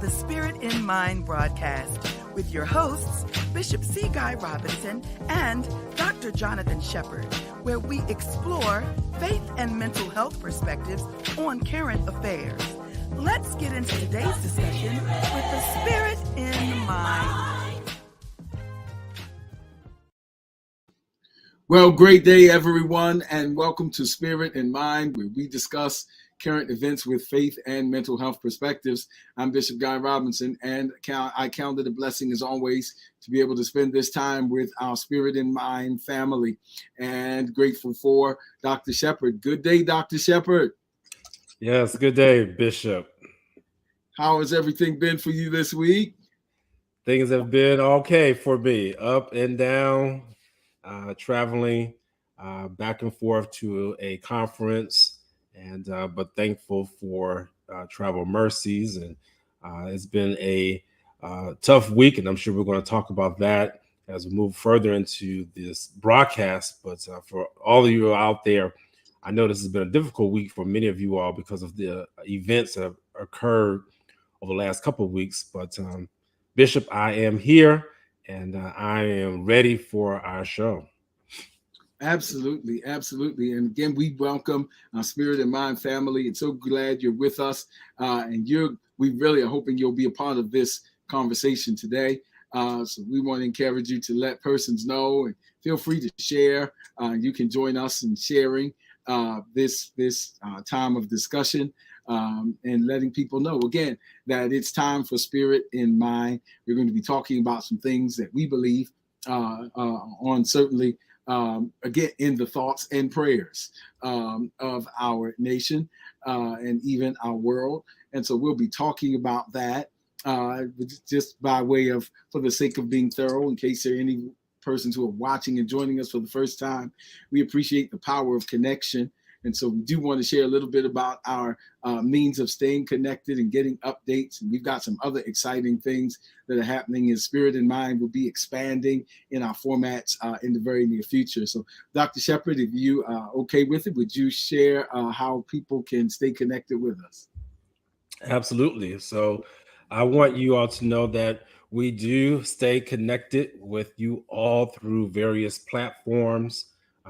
the Spirit in Mind broadcast with your hosts, Bishop C. Guy Robinson and Dr. Jonathan Shepherd, where we explore faith and mental health perspectives on current affairs. Let's get into today's discussion with the Spirit in Mind. Well, great day, everyone, and welcome to Spirit in Mind, where we discuss current events with faith and mental health perspectives. I'm Bishop Guy Robinson, and I count it a blessing, as always, to be able to spend this time with our Spirit in Mind family, and grateful for Dr. Shepherd. Good day, Dr. Shepherd. Yes, good day, Bishop. How has everything been for you this week? Things have been okay for me, up and down, traveling back and forth to a conference, and but thankful for travel mercies. And it's been a tough week, and I'm sure we're going to talk about that as we move further into this broadcast. But for all of you out there, I know this has been a difficult week for many of you all because of the events that have occurred over the last couple of weeks. But Bishop, I am here, and I am ready for our show. Absolutely, absolutely. And again, we welcome our Spirit in Mind family. And so glad you're with us. We really are hoping you'll be a part of this conversation today. So we want to encourage you to let persons know, and feel free to share. You can join us in sharing this time of discussion, and letting people know, again, that it's time for Spirit in Mind. We're going to be talking about some things that we believe on certainly, again, in the thoughts and prayers of our nation and even our world. And so we'll be talking about that just by way of, for the sake of being thorough, in case there are any persons who are watching and joining us for the first time. We appreciate the power of connection. And so we do want to share a little bit about our means of staying connected and getting updates. And we've got some other exciting things that are happening, as Spirit in Mind will be expanding in our formats in the very near future. So Dr. Shepherd, if you are okay with it, would you share how people can stay connected with us? Absolutely. So I want you all to know that we do stay connected with you all through various platforms.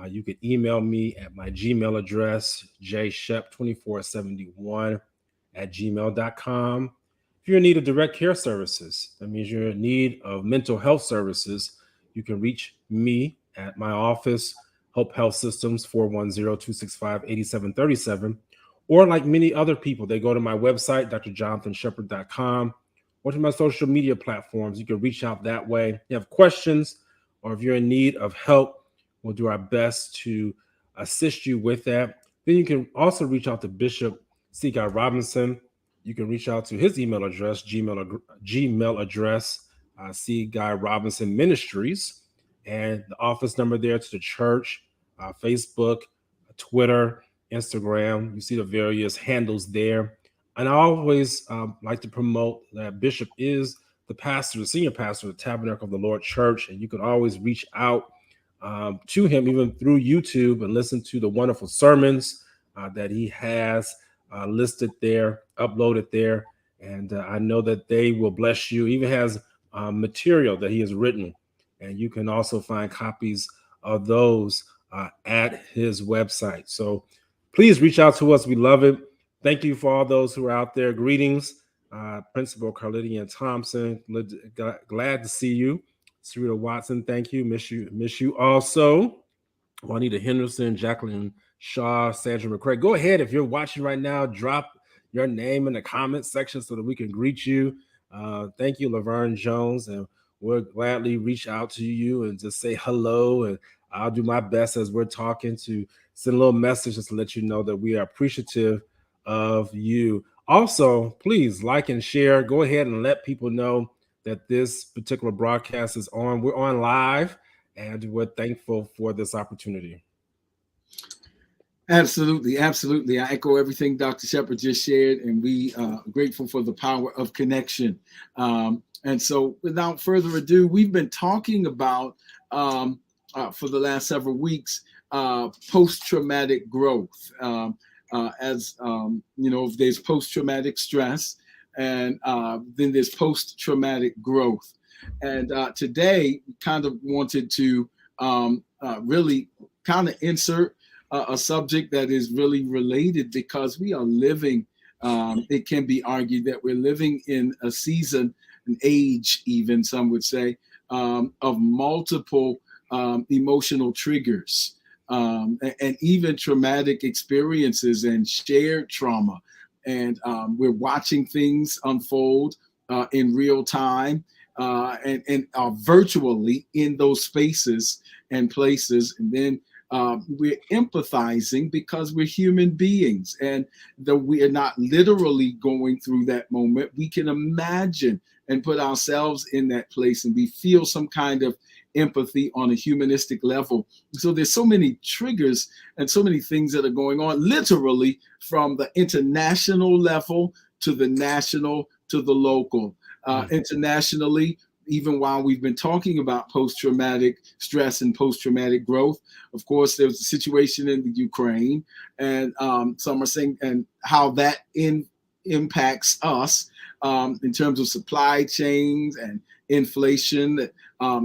You can email me at my Gmail address, jshep2471@gmail.com. If you're in need of direct care services, that means you're in need of mental health services, you can reach me at my office, Hope Health Systems, 410-265-8737. Or like many other people, they go to my website, drjonathanshepard.com, or to my social media platforms. You can reach out that way. If you have questions, or if you're in need of help, we'll do our best to assist you with that. Then you can also reach out to Bishop C. Guy Robinson. You can reach out to his email address, Gmail address, C. Guy Robinson Ministries, and the office number there to the church, Facebook, Twitter, Instagram. You see the various handles there. And I always like to promote that Bishop is the pastor, the senior pastor of the Tabernacle of the Lord Church, and you can always reach out to him even through YouTube and listen to the wonderful sermons that he has listed there, uploaded there. And I know that they will bless you. He even has material that he has written, and you can also find copies of those at his website. So please reach out to us. We love it. Thank you for all those who are out there. Greetings, Principal Carlidian Thompson. Glad to see you. Sarita Watson, thank you. Miss you also. Juanita Henderson, Jacqueline Shaw, Sandra McCrae. Go ahead, if you're watching right now, drop your name in the comments section so that we can greet you. Thank you, Laverne Jones, and we'll gladly reach out to you and just say hello. And I'll do my best as we're talking to send a little message just to let you know that we are appreciative of you. Also, please like and share. Go ahead and let people know that this particular broadcast is on. We're on live, and we're thankful for this opportunity. Absolutely, absolutely. I echo everything Dr. Shepherd just shared, and we are grateful for the power of connection. And so without further ado, we've been talking about, for the last several weeks, post-traumatic growth. As you know, there's post-traumatic stress, and then there's post-traumatic growth. And today, kind of wanted to really kind of insert a subject that is really related, because we are living, it can be argued that we're living in a season, an age even, some would say, of multiple emotional triggers, and even traumatic experiences and shared trauma. And we're watching things unfold in real time, and virtually in those spaces and places. And then we're empathizing because we're human beings, and though we are not literally going through that moment, we can imagine and put ourselves in that place, and we feel some kind of empathy on a humanistic level. So there's so many triggers and so many things that are going on, literally from the international level to the national to the local. Internationally, even while we've been talking about post-traumatic stress and post-traumatic growth, of course, there's a situation in the Ukraine, and some are saying, and how that impacts us in terms of supply chains and inflation, that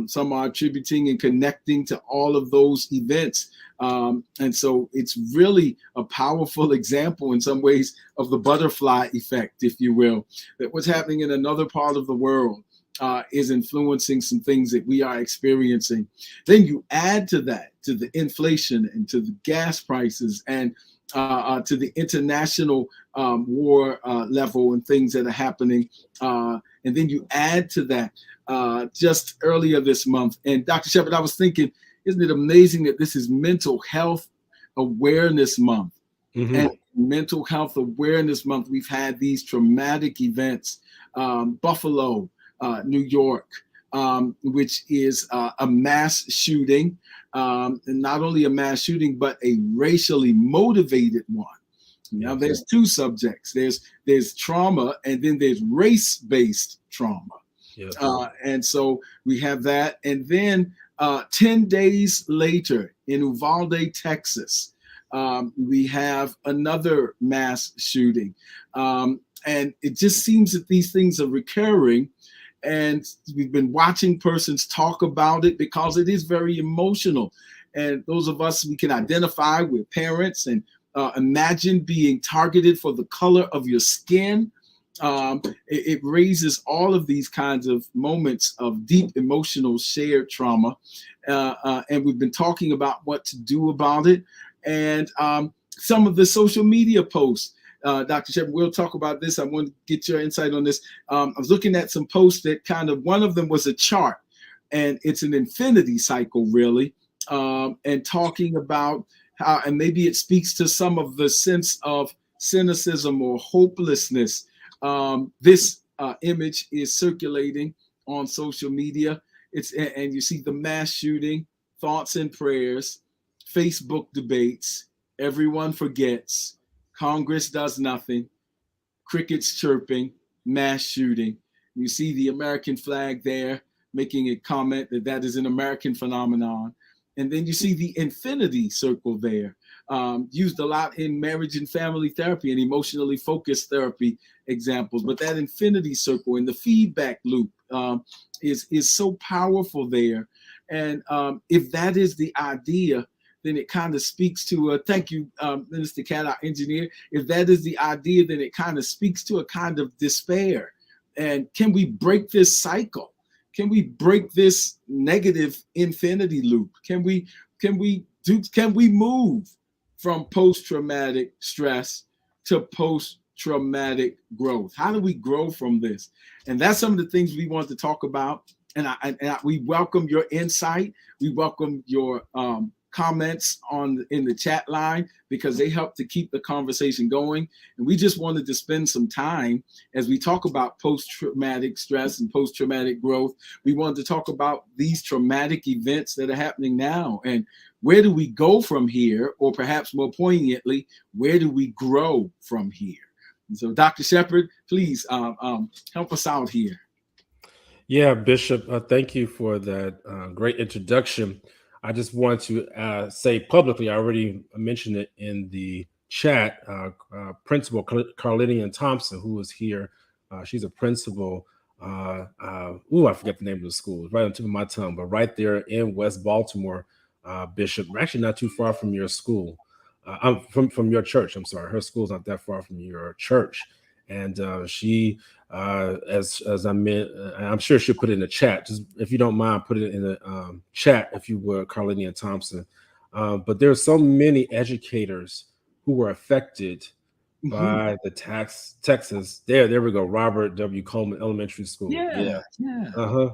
some are attributing and connecting to all of those events. And so it's really a powerful example in some ways of the butterfly effect, if you will, that what's happening in another part of the world is influencing some things that we are experiencing. Then you add to that, to the inflation and to the gas prices, and to the international war level and things that are happening. And then you add to that just earlier this month. And Dr. Shepherd, I was thinking, isn't it amazing that this is Mental Health Awareness Month? Mm-hmm. And Mental Health Awareness Month, we've had these traumatic events, Buffalo, New York, which is a mass shooting, and not only a mass shooting, but a racially motivated one. Now, there's two subjects. There's trauma, and then there's race-based trauma. Yes. And so we have that. And then 10 days later in Uvalde, Texas, we have another mass shooting. And it just seems that these things are recurring. And we've been watching persons talk about it because it is very emotional. And those of us, we can identify with parents and imagine being targeted for the color of your skin. It raises all of these kinds of moments of deep emotional shared trauma. And we've been talking about what to do about it. And some of the social media posts, Dr. Shepherd, we'll talk about this. I want to get your insight on this. I was looking at some posts that kind of, one of them was a chart, and it's an infinity cycle, really, and talking about how, and maybe it speaks to some of the sense of cynicism or hopelessness. This image is circulating on social media. And you see the mass shooting, thoughts and prayers, Facebook debates, everyone forgets, Congress does nothing, crickets chirping, mass shooting. You see the American flag there, making a comment that that is an American phenomenon. And then you see the infinity circle there, used a lot in marriage and family therapy and emotionally focused therapy examples. But that infinity circle and the feedback loop is so powerful there. And if that is the idea, then it kind of speaks to thank you, Minister Cat, our engineer. If that is the idea, then it kind of speaks to a kind of despair. And can we break this cycle? Can we break this negative infinity loop? Can we move from post-traumatic stress to post-traumatic growth? How do we grow from this? And that's some of the things we want to talk about. And we welcome your insight. We welcome your comments in the chat line, because they help to keep the conversation going. And we just wanted to spend some time as we talk about post-traumatic stress and post-traumatic growth. We wanted to talk about these traumatic events that are happening now, and where do we go from here, or perhaps more poignantly, where do we grow from here? And so, Dr. Shepherd, please help us out here. Yeah, Bishop, thank you for that great introduction. I just want to say publicly, I already mentioned it in the chat, Principal Carlinian Thompson, who was here She's a principal. I forget the name of the school. It's right on the tip of my tongue, but right there in West Baltimore, Bishop. We're actually not too far from your school. I'm from your church. I'm sorry, her school's not that far from your church, and she, as I meant, I'm sure she'll put it in the chat. Just if you don't mind, put it in the chat if you would, Carlinian Thompson. But there are so many educators who were affected by the Texas. There we go. Robert W. Coleman Elementary School. Yeah.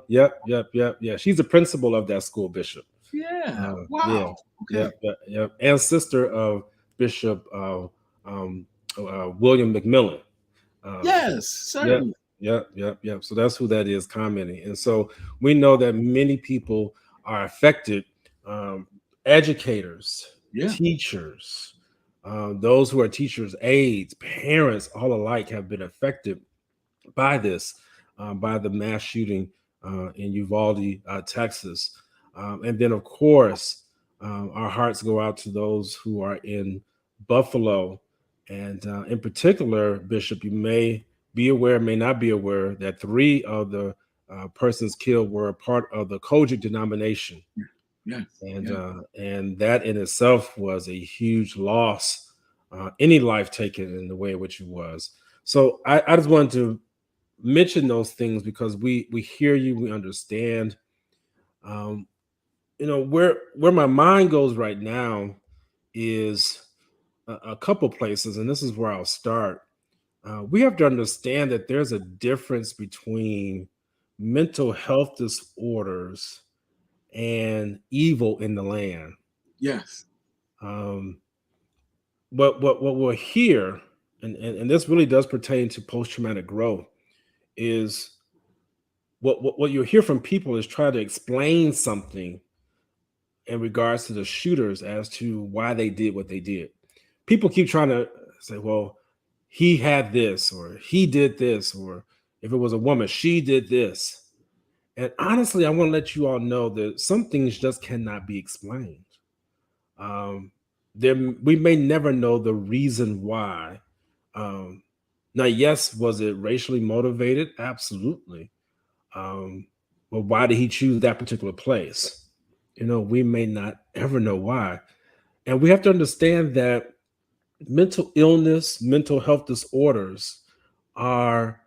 Yep. She's the principal of that school, Bishop. Yeah. Wow. Okay. Yep. And sister of Bishop William McMillan. Yes, certainly. Yep. So that's who that is commenting. And so we know that many people are affected. Educators, teachers, those who are teachers, aides, parents, all alike have been affected by this, by the mass shooting in Uvalde, Texas. And then, of course, our hearts go out to those who are in Buffalo. And in particular, Bishop, you may be aware, may not be aware, that 3 of the persons killed were a part of the Kojic denomination. And that in itself was a huge loss, any life taken in the way in which it was. So I just wanted to mention those things because we hear you, we understand. Where my mind goes right now is a couple places, and this is where I'll start. We have to understand that there's a difference between mental health disorders and evil in the land. Yes. What we'll hear, and this really does pertain to post-traumatic growth, is what you'll hear from people is try to explain something in regards to the shooters as to why they did what they did. People keep trying to say, well, he had this, or he did this, or if it was a woman, she did this. And honestly, I want to let you all know that some things just cannot be explained. We may never know the reason why. Now, yes, was it racially motivated? Absolutely. But why did he choose that particular place? We may not ever know why. And we have to understand that mental illness, mental health disorders are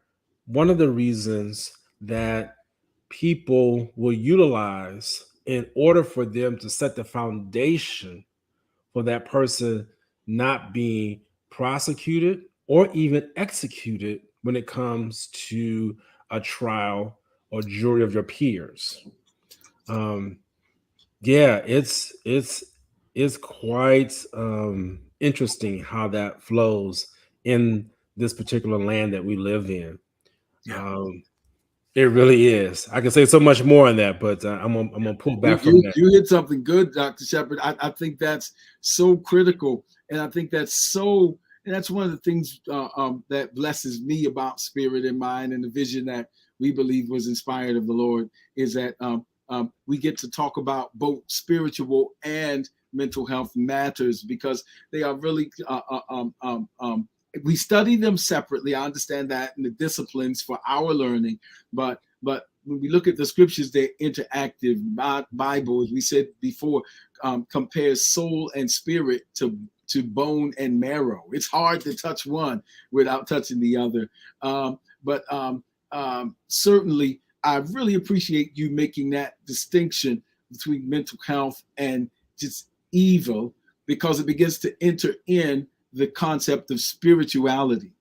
one of the reasons that people will utilize in order for them to set the foundation for that person not being prosecuted or even executed when it comes to a trial or jury of your peers. It's quite interesting how that flows in this particular land that we live in. It really is. I can say so much more on that, but I'm gonna pull back from that. You hit something good, Dr. Shepard. I think that's so critical, and I think that's one of the things that blesses me about Spirit in Mind and the vision that we believe was inspired of the Lord is that we get to talk about both spiritual and mental health matters because they are really we study them separately. I understand that in the disciplines for our learning, but when we look at the scriptures, they're interactive. Bible, as we said before, compares soul and spirit to bone and marrow. It's hard to touch one without touching the other. But certainly, I really appreciate you making that distinction between mental health and just evil, because it begins to enter in the concept of spirituality.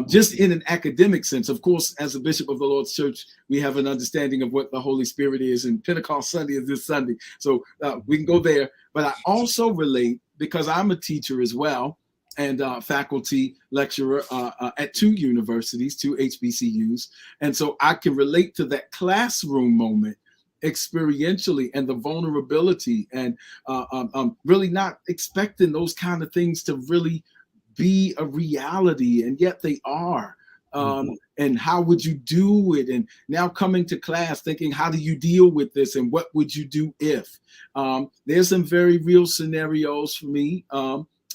Just in an academic sense, of course, as a bishop of the Lord's Church, we have an understanding of what the Holy Spirit is, and Pentecost Sunday is this Sunday. So we can go there. But I also relate, because I'm a teacher as well, and faculty lecturer at 2 universities, 2 HBCUs. And so I can relate to that classroom moment experientially, and the vulnerability, and really not expecting those kind of things to really be a reality, and yet they are. And how would you do it? And now coming to class thinking, how do you deal with this? And what would you do if? There's some very real scenarios for me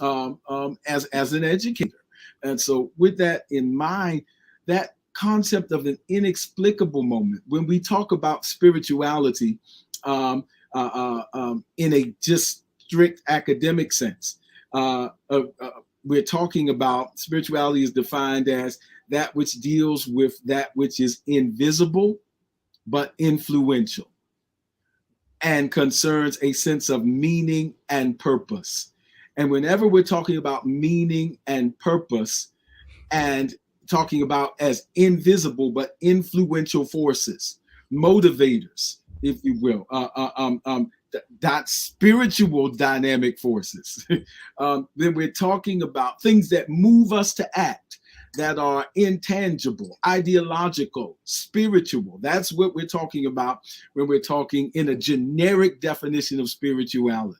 as an educator. And so with that in mind, that concept of an inexplicable moment. When we talk about spirituality in a just strict academic sense, we're talking about spirituality is defined as that which deals with that which is invisible but influential and concerns a sense of meaning and purpose. And whenever we're talking about meaning and purpose and talking about as invisible but influential forces, motivators, if you will, that spiritual dynamic forces, then we're talking about things that move us to act, that are intangible, ideological, spiritual. That's what we're talking about when we're talking in a generic definition of spirituality.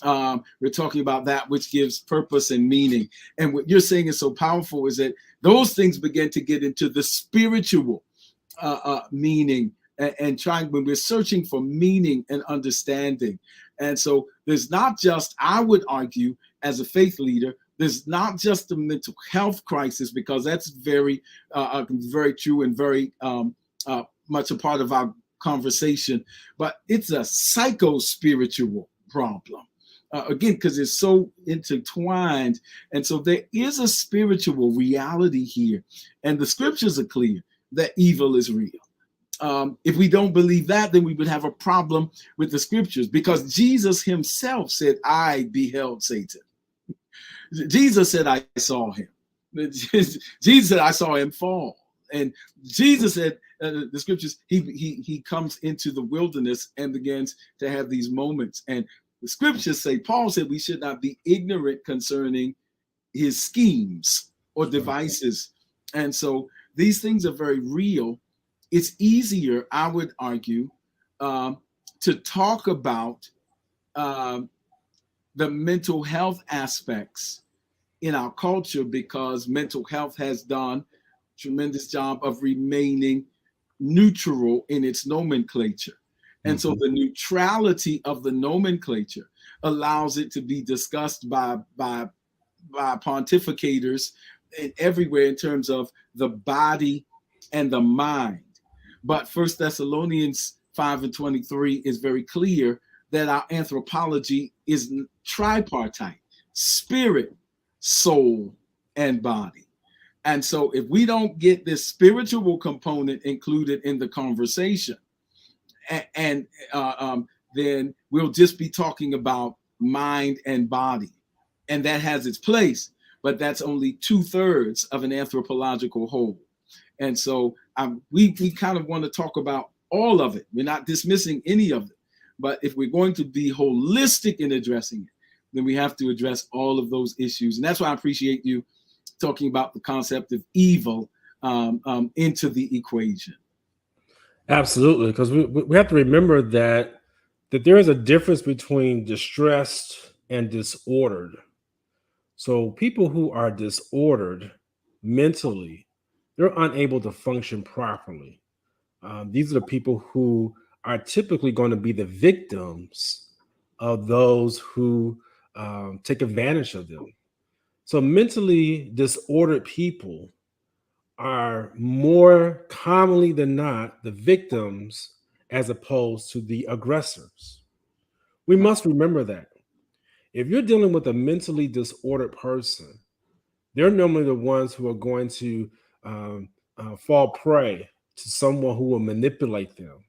We're talking about that which gives purpose and meaning. And what you're saying is so powerful is that those things begin to get into the spiritual meaning and trying when we're searching for meaning and understanding. And so there's not just, I would argue, as a faith leader, there's not just a mental health crisis, because that's very true and very much a part of our conversation, but it's a psycho-spiritual problem. Again, because it's so intertwined. And so there is a spiritual reality here. And the scriptures are clear that evil is real. If we don't believe that, then we would have a problem with the scriptures, because Jesus himself said, I beheld Satan. Jesus said, I saw him. Jesus said, I saw him fall. And Jesus said, the scriptures, he comes into the wilderness and begins to have these moments. And the scriptures say, Paul said, we should not be ignorant concerning his schemes or devices. And so these things are very real. It's easier, I would argue, to talk about the mental health aspects in our culture, because mental health has done a tremendous job of remaining neutral in its nomenclature. And so the neutrality of the nomenclature allows it to be discussed by pontificators everywhere in terms of the body and the mind. But 1 Thessalonians 5:23 is very clear that our anthropology is tripartite: spirit, soul, and body. And so if we don't get this spiritual component included in the conversation, and then we'll just be talking about mind and body. And that has its place, but that's only 2/3 of an anthropological whole. And so we kind of want to talk about all of it. We're not dismissing any of it. But if we're going to be holistic in addressing it, then we have to address all of those issues. And that's why I appreciate you talking about the concept of evil into the equation. Absolutely, because we have to remember that there is a difference between distressed and disordered. So people who are disordered mentally, they're unable to function properly. These are the people who are typically going to be the victims of those who take advantage of them. So mentally disordered people are more commonly than not the victims as opposed to the aggressors. We must remember that. If you're dealing with a mentally disordered person, they're normally the ones who are going to fall prey to someone who will manipulate them,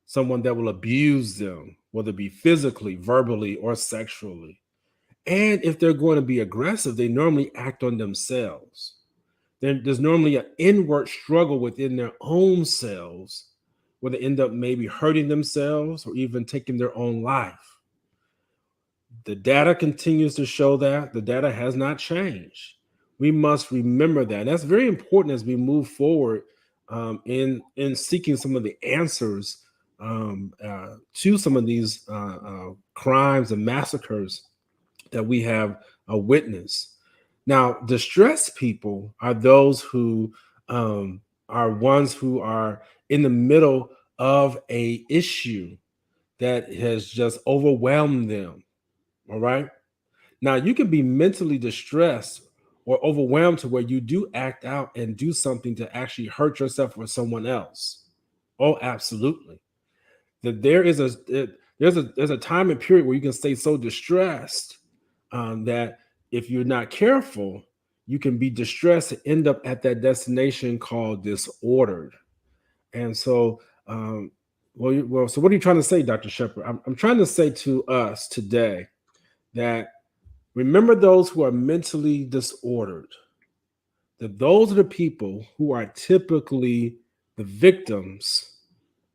someone that will abuse them, whether it be physically, verbally, or sexually. And if they're going to be aggressive, they normally act on themselves. There's normally an inward struggle within their own selves where they end up maybe hurting themselves or even taking their own life. The data continues to show that. The data has not changed. We must remember that. And that's very important as we move forward in seeking some of the answers to some of these crimes and massacres that we have witnessed. Now, distressed people are those who are ones who are in the middle of a issue that has just overwhelmed them. All right. Now, you can be mentally distressed or overwhelmed to where you do act out and do something to actually hurt yourself or someone else. Oh, absolutely. That there's a time and period where you can stay so distressed that if you're not careful, you can be distressed and end up at that destination called disordered. And so, so what are you trying to say, Dr. Shepherd? I'm trying to say to us today that remember those who are mentally disordered, that those are the people who are typically the victims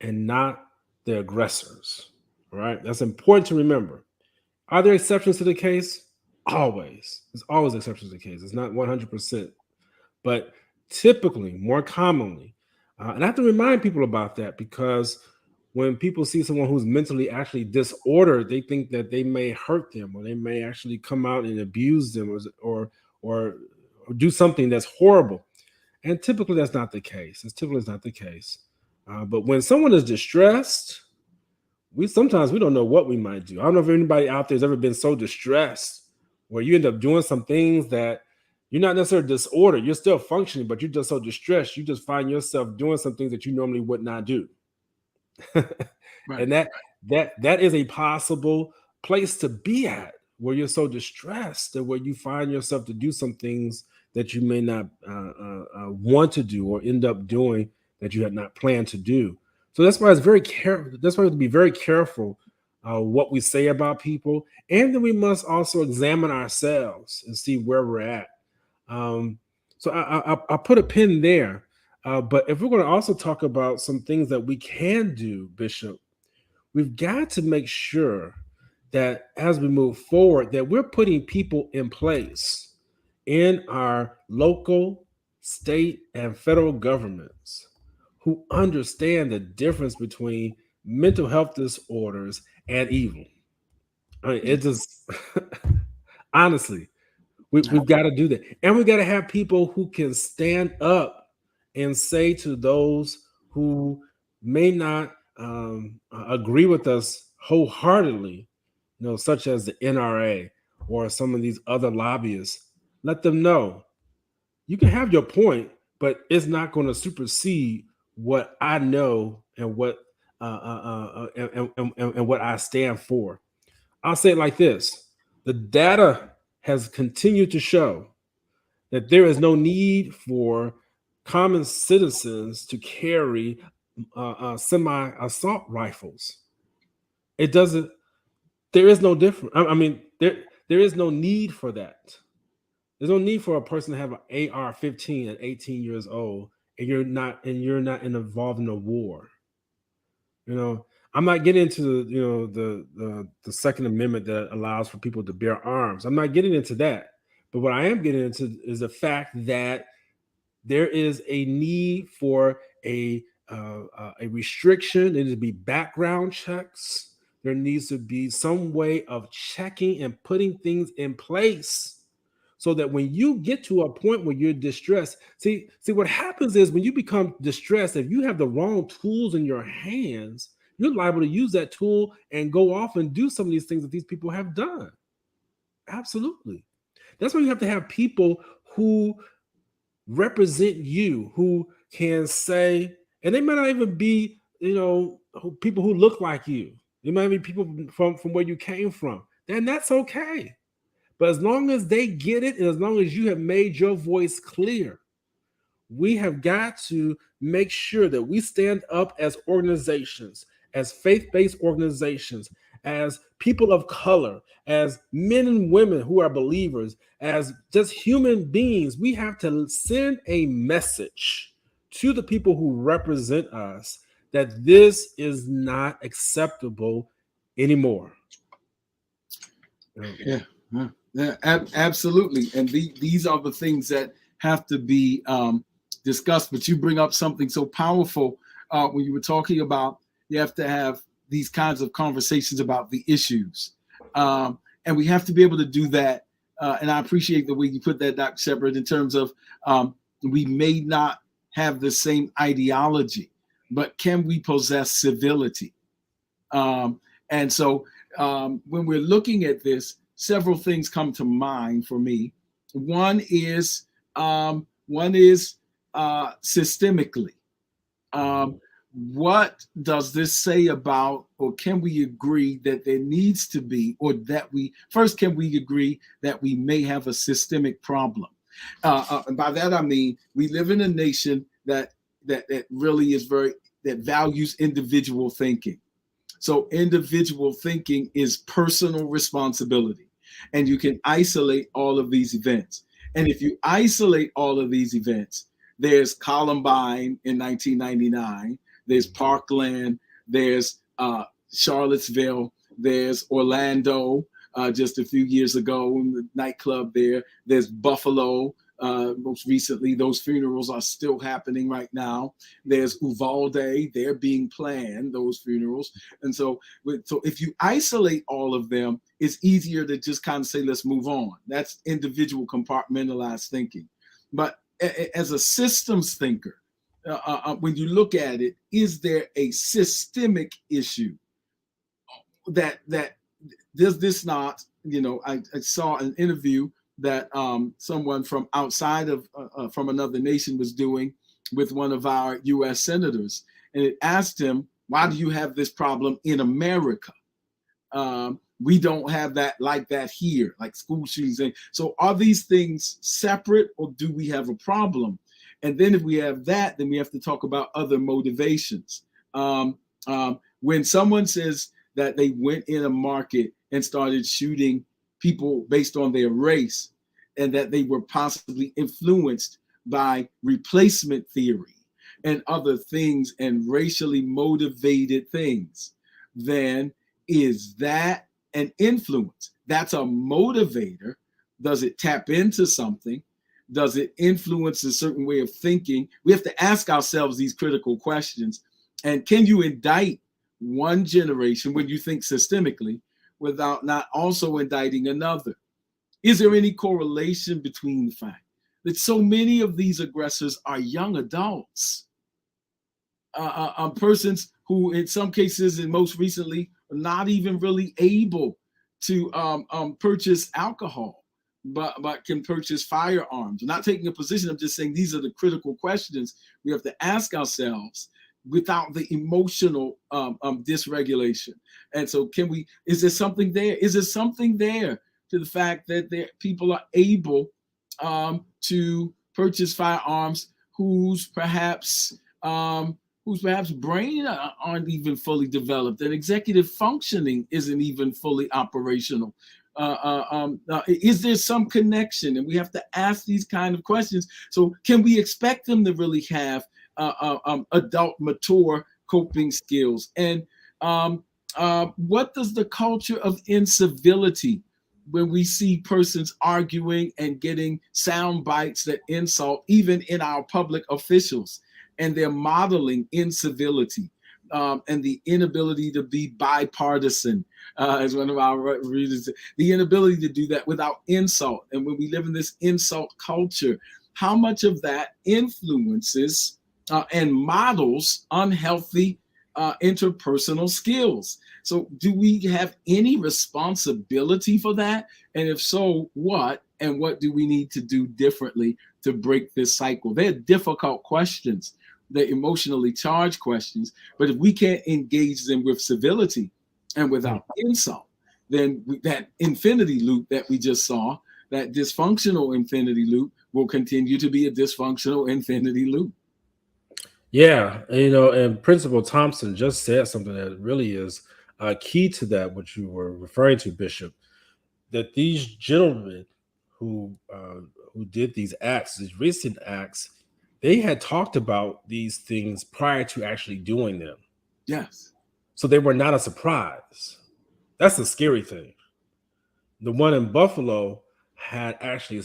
and not the aggressors. All right. That's important to remember. Are there exceptions to the case? Always. There's always exceptions to the case. It's not 100%. But typically, more commonly, and I have to remind people about that, because when people see someone who's mentally actually disordered, they think that they may hurt them, or they may actually come out and abuse them, or do something that's horrible. And typically that's not the case. It's typically not the case. But when someone is distressed, sometimes we don't know what we might do. I don't know if anybody out there has ever been so distressed where you end up doing some things that you're not necessarily disordered. You're still functioning, but you're just so distressed. You just find yourself doing some things that you normally would not do. Right. And that is a possible place to be at, where you're so distressed and where you find yourself to do some things that you may not want to do or end up doing that you had not planned to do. So that's why it's very careful. That's why we have to be very careful what we say about people, and then we must also examine ourselves and see where we're at. So I'll put a pin there. But if we're going to also talk about some things that we can do, Bishop, we've got to make sure that as we move forward, that we're putting people in place in our local, state, and federal governments who understand the difference between mental health disorders and evil. I mean, it just, honestly, we've got to do that. And we've got to have people who can stand up and say to those who may not agree with us wholeheartedly, such as the NRA or some of these other lobbyists, let them know you can have your point, but it's not going to supersede what I know and what and what I stand for. I'll say it like this: the data has continued to show that there is no need for common citizens to carry semi-assault rifles. It doesn't. There is no difference. I mean, there is no need for that. There's no need for a person to have an AR-15 at 18 years old, and you're not involved in a war. I'm not getting into the Second Amendment that allows for people to bear arms. I'm not getting into that. But what I am getting into is the fact that there is a need for a restriction. There needs to be background checks. There needs to be some way of checking and putting things in place so that when you get to a point where you're distressed, see what happens is when you become distressed, if you have the wrong tools in your hands, you're liable to use that tool and go off and do some of these things that these people have done. Absolutely. That's why you have to have people who represent you, who can say, and they might not even be, people who look like you. They might be people from where you came from. Then that's okay. But as long as they get it, and as long as you have made your voice clear, we have got to make sure that we stand up as organizations, as faith-based organizations, as people of color, as men and women who are believers, as just human beings. We have to send a message to the people who represent us that this is not acceptable anymore. Yeah, absolutely. And these are the things that have to be discussed. But you bring up something so powerful when you were talking about you have to have these kinds of conversations about the issues. And we have to be able to do that. And I appreciate the way you put that, Dr. Shepherd, in terms of we may not have the same ideology, but can we possess civility? And so when we're looking at this, several things come to mind for me. One is systemically. What does this say about, or can we agree that there needs to be, or that can we agree that we may have a systemic problem? And by that I mean we live in a nation that really is that values individual thinking. So individual thinking is personal responsibility, and you can isolate all of these events. And if you isolate all of these events, there's Columbine in 1999, there's Parkland, there's Charlottesville, there's Orlando just a few years ago in the nightclub there, there's Buffalo. Most recently, those funerals are still happening right now. There's Uvalde, they're being planned, those funerals. And so if you isolate all of them, it's easier to just kind of say, let's move on. That's individual compartmentalized thinking. But as a systems thinker, when you look at it, is there a systemic issue that does this not, I saw an interview that someone from outside of from another nation was doing with one of our U.S. senators, and it asked him, "Why do you have this problem in America? We don't have that like that here, like school shootings." So, are these things separate, or do we have a problem? And then, if we have that, then we have to talk about other motivations. When someone says that they went in a market and started shooting people based on their race, and that they were possibly influenced by replacement theory and other things and racially motivated things, then is that an influence? That's a motivator. Does it tap into something? Does it influence a certain way of thinking? We have to ask ourselves these critical questions. And can you indict one generation when you think systemically without not also indicting another? Is there any correlation between the fact that so many of these aggressors are young adults, persons who in some cases and most recently are not even really able to purchase alcohol, but can purchase firearms? I'm not taking a position, I'm just saying these are the critical questions we have to ask ourselves without the emotional dysregulation. And so is there something there? Is there something there to the fact that people are able to purchase firearms whose perhaps brain aren't even fully developed, and executive functioning isn't even fully operational? Is there some connection? And we have to ask these kind of questions. So can we expect them to really have adult, mature coping skills? And what does the culture of incivility, when we see persons arguing and getting sound bites that insult even in our public officials, and they're modeling incivility and the inability to be bipartisan, as one of our readers said, the inability to do that without insult. And when we live in this insult culture, how much of that influences and models unhealthy interpersonal skills? So do we have any responsibility for that? And if so, what? And what do we need to do differently to break this cycle? They're difficult questions. They're emotionally charged questions. But if we can't engage them with civility and without insult, then that infinity loop that we just saw, that dysfunctional infinity loop, will continue to be a dysfunctional infinity loop. Yeah, and Principal Thompson just said something that really is key to that, what you were referring to, Bishop, that these gentlemen who did these acts, these recent acts, they had talked about these things prior to actually doing them. Yes. So they were not a surprise. That's the scary thing. The one in Buffalo had actually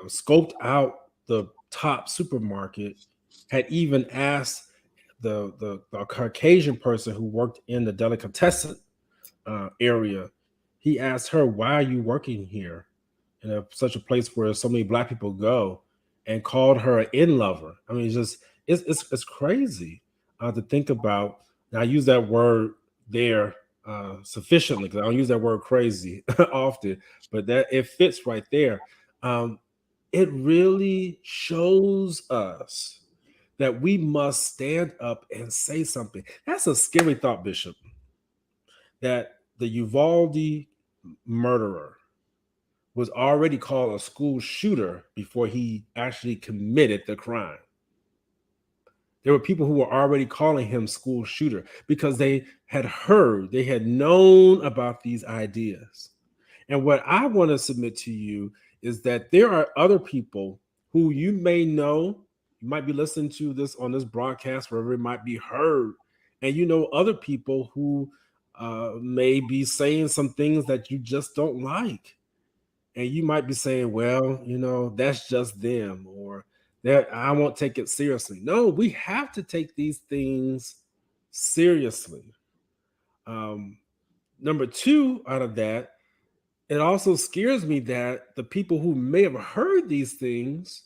scoped out the top supermarket, had even asked the Caucasian person who worked in the delicatessen area. He asked her, "Why are you working here in such a place where so many Black people go?" and called her an in-lover. I mean, it's crazy to think about. And I use that word there sufficiently, because I don't use that word crazy often, but that it fits right there. it really shows us that we must stand up and say something. That's a scary thought, Bishop, that the Uvalde murderer was already called a school shooter before he actually committed the crime. There were people who were already calling him school shooter because they had heard, they had known about these ideas. And what I want to submit to you is that there are other people who you may know, you might be listening to this on this broadcast, wherever it might be heard, and you know other people who may be saying some things that you just don't like. And you might be saying, well, that's just them, or that I won't take it seriously. No, we have to take these things seriously. Number two, out of that, it also scares me that the people who may have heard these things,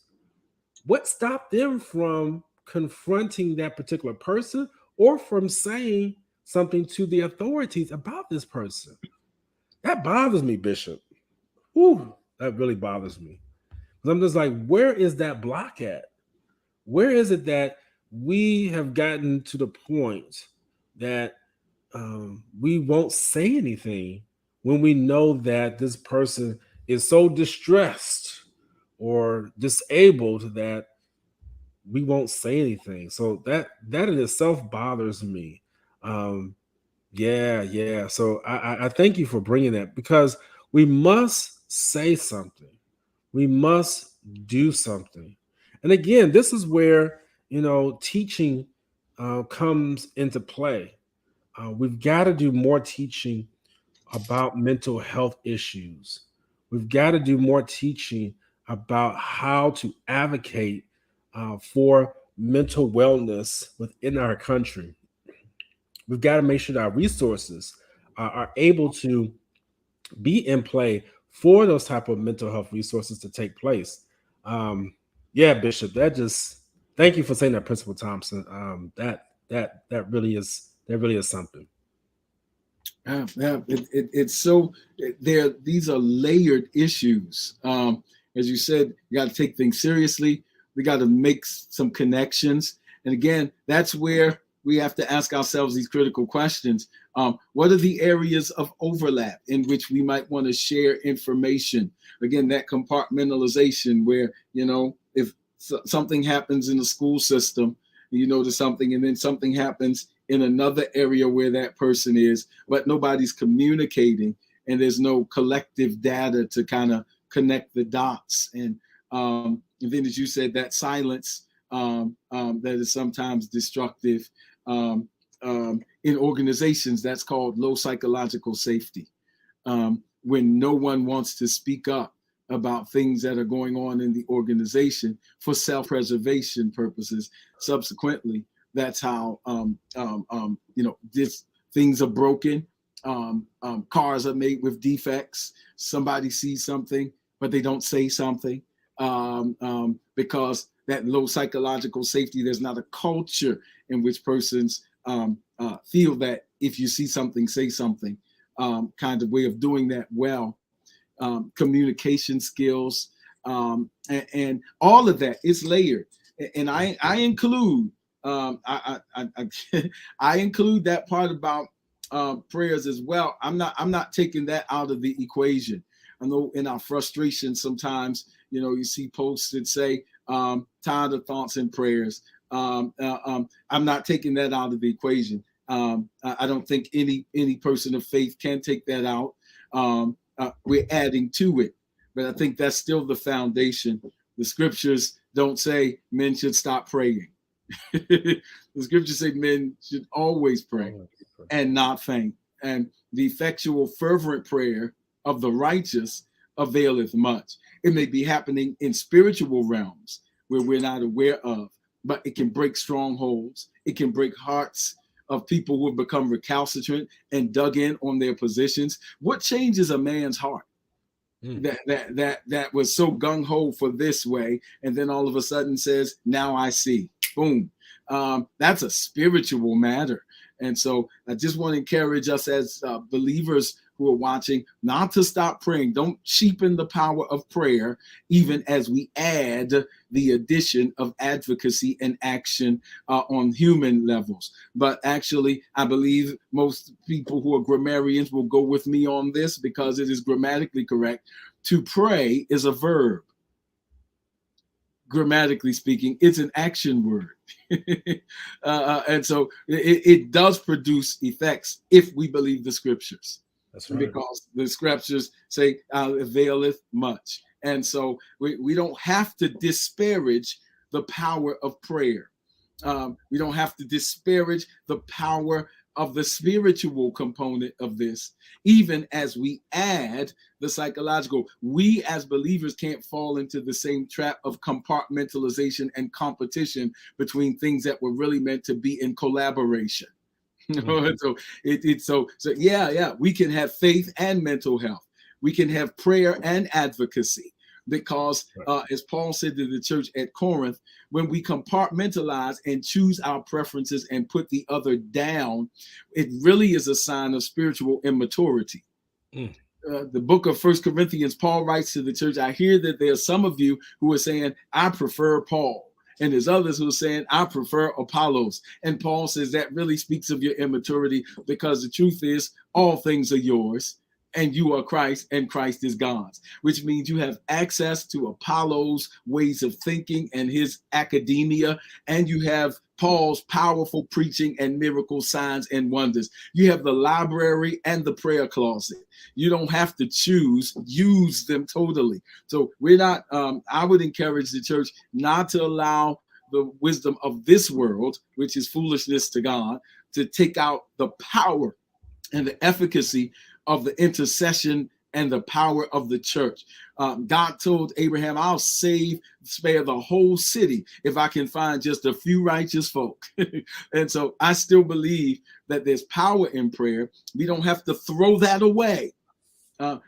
what stopped them from confronting that particular person or from saying something to the authorities about this person? That bothers me, Bishop. Ooh, that really bothers me. I'm just like, where is that block at? Where is it that we have gotten to the point that we won't say anything when we know that this person is so distressed or disabled that we won't say anything? So that in itself bothers me. Yeah. So I thank you for bringing that, because we must say something. We must do something. And again, this is where, teaching comes into play. We've got to do more teaching about mental health issues. We've got to do more teaching about how to advocate for mental wellness within our country. We've got to make sure that our resources are able to be in play for those type of mental health resources to take place. Yeah, Bishop, thank you for saying that, Principal Thompson. That really is something. It's so these are layered issues. As you said, you got to take things seriously. We got to make some connections. And again, that's where we have to ask ourselves these critical questions. What are the areas of overlap in which we might want to share information? Again, that compartmentalization where, if something happens in the school system, you notice something, and then something happens in another area where that person is, but nobody's communicating, and there's no collective data to kind of connect the dots. And then, as you said, that silence that is sometimes destructive. In organizations, that's called low psychological safety. When no one wants to speak up about things that are going on in the organization for self-preservation purposes. Subsequently, that's how things are broken. Cars are made with defects. Somebody sees something, but they don't say something because that low psychological safety. There's not a culture in which persons feel that if you see something, say something. Kind of way of doing that well. Communication skills, and all of that is layered. And I include I include that part about prayers as well. I'm not taking that out of the equation. I know in our frustration sometimes, you see posts that say tired of thoughts and prayers. I'm not taking that out of the equation. I don't think any person of faith can take that out. We're adding to it, but I think that's still the foundation. The scriptures don't say men should stop praying. The scriptures say men should always pray and not faint. And the effectual, fervent prayer of the righteous availeth much. It may be happening in spiritual realms where we're not aware of, but it can break strongholds. It can break hearts of people who have become recalcitrant and dug in on their positions. What changes a man's heart that was so gung-ho for this way, and then all of a sudden says, now I see? Boom. That's a spiritual matter. And so I just want to encourage us as believers who are watching not to stop praying. Don't cheapen the power of prayer, even as we add the addition of advocacy and action on human levels. But actually, I believe most people who are grammarians will go with me on this because it is grammatically correct. To pray is a verb. Grammatically speaking, it's an action word. And so it does produce effects if we believe the scriptures. That's right. Because the scriptures say, availeth much. And so we don't have to disparage the power of prayer. We don't have to disparage the power of the spiritual component of this, even as we add the psychological. We as believers can't fall into the same trap of compartmentalization and competition between things that were really meant to be in collaboration. So we can have faith and mental health. We can have prayer and advocacy. Because as Paul said to the church at Corinth, when we compartmentalize and choose our preferences and put the other down, it really is a sign of spiritual immaturity. The book of 1 Corinthians, Paul writes to the church, I hear that there are some of you who are saying, I prefer Paul. And there's others who are saying, I prefer Apollos. And Paul says that really speaks of your immaturity, because the truth is all things are yours. And you are Christ, and Christ is God's, which means you have access to Apollo's ways of thinking and his academia, and you have Paul's powerful preaching and miracle signs and wonders. You have the library and the prayer closet. You don't have to choose, use them totally. So we're not, I would encourage the church not to allow the wisdom of this world, which is foolishness to God, to take out the power and the efficacy of the intercession and the power of the church. God told Abraham, I'll spare the whole city if I can find just a few righteous folk. And so I still believe that there's power in prayer. We don't have to throw that away,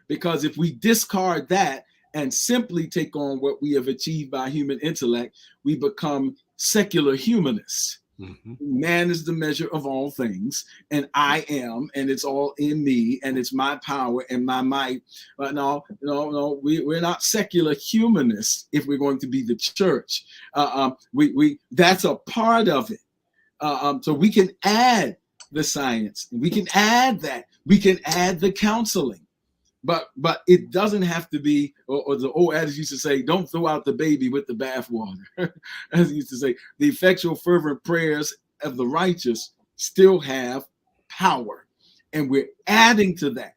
because if we discard that and simply take on what we have achieved by human intellect, we become secular humanists. Mm-hmm. Man is the measure of all things, and I am, and it's all in me, and it's my power and my might. But no, we're not secular humanists if we're going to be the church. That's a part of it. So we can add the science, and we can add that. We can add the counseling. But it doesn't have to be, or the old adage used to say, don't throw out the baby with the bathwater. As he used to say, the effectual fervent prayers of the righteous still have power. And we're adding to that.